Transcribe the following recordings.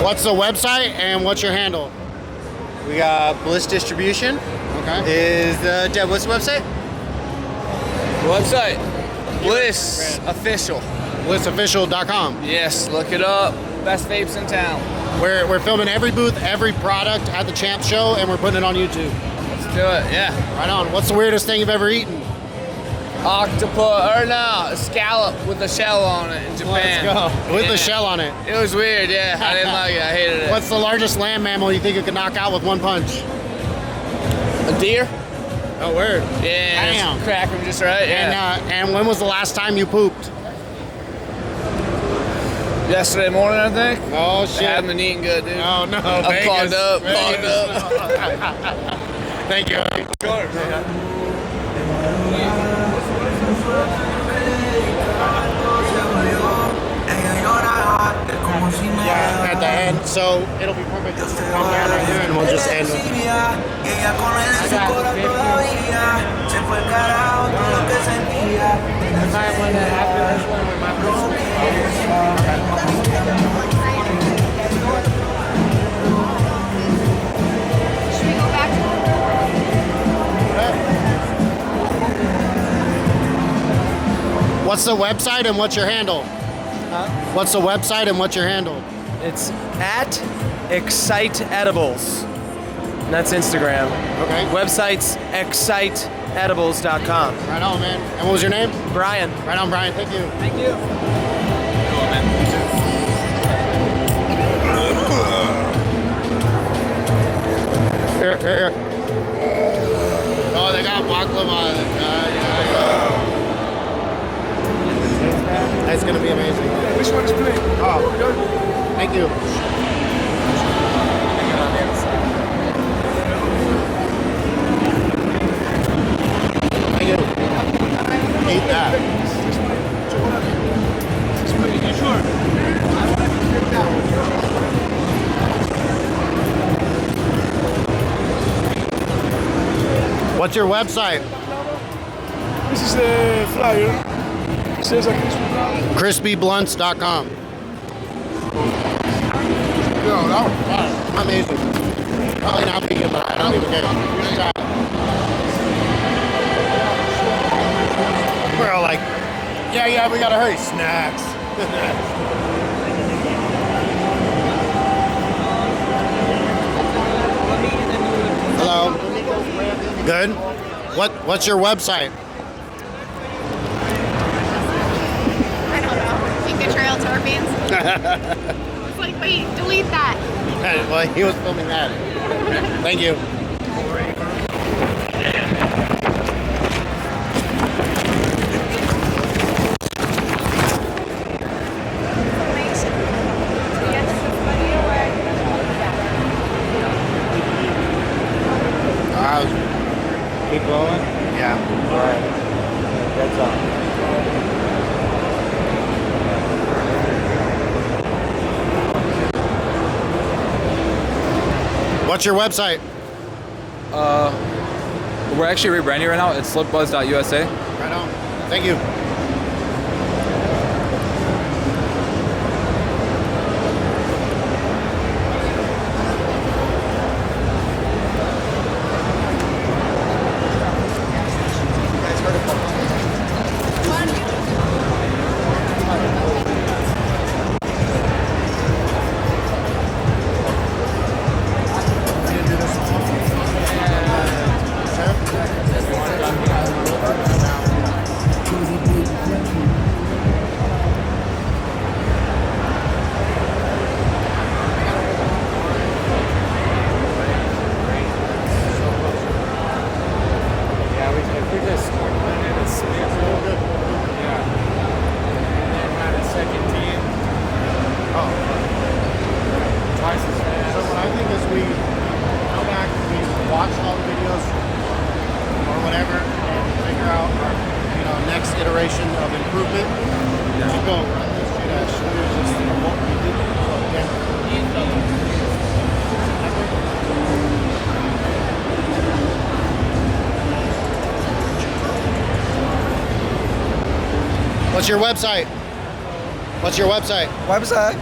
What's the website and what's your handle? We got Bliss Distribution. Okay. Deb, what's the website? Bliss Official. BlissOfficial.com. Yes, look it up. Best vapes in town. We're filming every booth, every product at the CHAMPS show, and we're putting it on YouTube. Let's do it, yeah. Right on. What's the weirdest thing you've ever eaten? Octopus, or no, a scallop with a shell on it in Japan. Let's go. With the shell on it. It was weird, yeah. I didn't like it. I hated it. What's the largest land mammal you think you could knock out with one punch? A deer? Oh, word. Yeah, Damn. Crack them just right, yeah. And when was the last time you pooped? Yesterday morning, I think. Oh, shit. I haven't been eating good, dude. Oh, no. I'm Vegas. clogged up. Thank you. Sure. Yeah, at the end, so it'll be perfect just to come down right here and we'll just end with What's the website and what's your handle? What's the website and what's your handle? It's at Excite Edibles. And that's Instagram. Okay. Website's exciteedibles.com. Right on, man. And what was your name? Brian. Right on, Brian. Thank you. Thank you. Cool, man. Here. Oh, they got baklava. That's gonna be amazing. Which one's good? Oh, thank you. Thank you. Eat that. You sure? What's your website? This is the flyer. It says like this. Crispyblunts.com. Yo, that was amazing. Probably not vegan, but I don't even care. We're all like, yeah, we gotta hurry. Snacks. Hello. Good. What's your website? I don't know. Inca Trail Terpenes. It's like, wait, delete that. Well, he was filming that. Thank you. Keep going? Yeah. All right. That's all. What's your website? We're actually rebranding right now. It's slipbuzz.usa. Right on. Thank you. Iteration of improvement. Keep going. What's your website? What's your website? Website?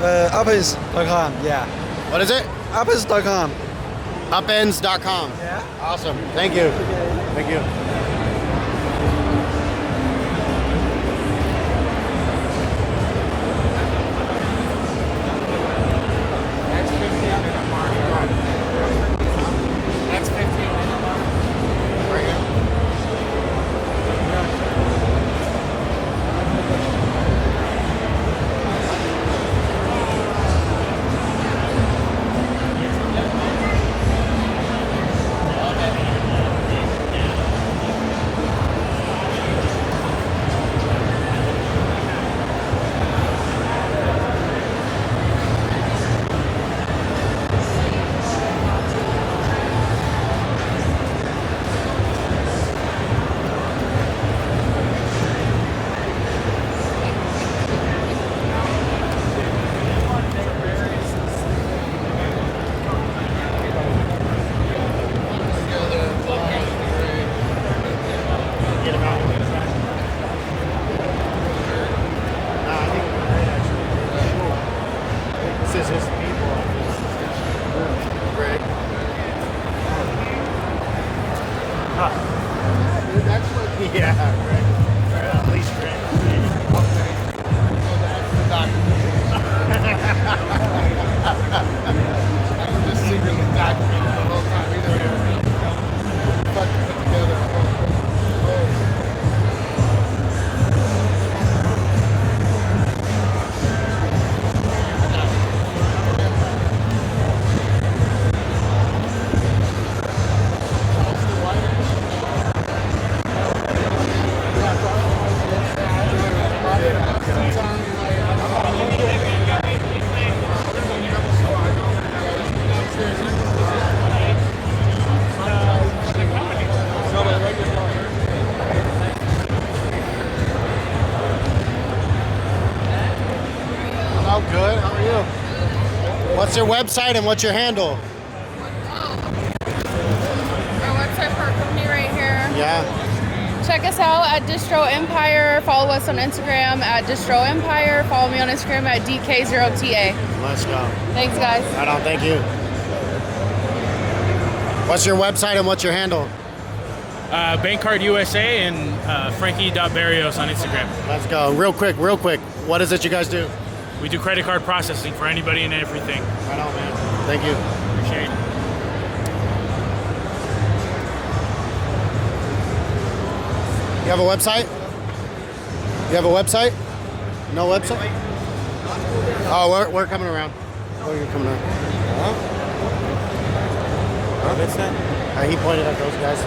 Uppers.com, yeah. What is it? Uppers.com. Upends.com. Yeah. Awesome. Thank you. Thank you. That's 15 minute mark. Right here. This is his people. Great. Dude, that's what. Yeah, right. At least great. I was just secretly documenting the whole time. Either fucking put together. Oh, good. How are you? What's your website and what's your handle? Our website for our company right here. Yeah. Check us out at Distro Empire. Follow us on Instagram at Distro Empire. Follow me on Instagram at DK0TA. Let's go. Thanks, guys. Right on. Thank you. What's your website and what's your handle? Bankcard USA and Frankie.Barrios on Instagram. Let's go. Real quick. What is it you guys do? We do credit card processing for anybody and everything. Right on, man. Thank you. Appreciate it. You have a website? You have a website? No website? Oh, we're coming around. Oh, you're coming around. Huh? He pointed at those guys.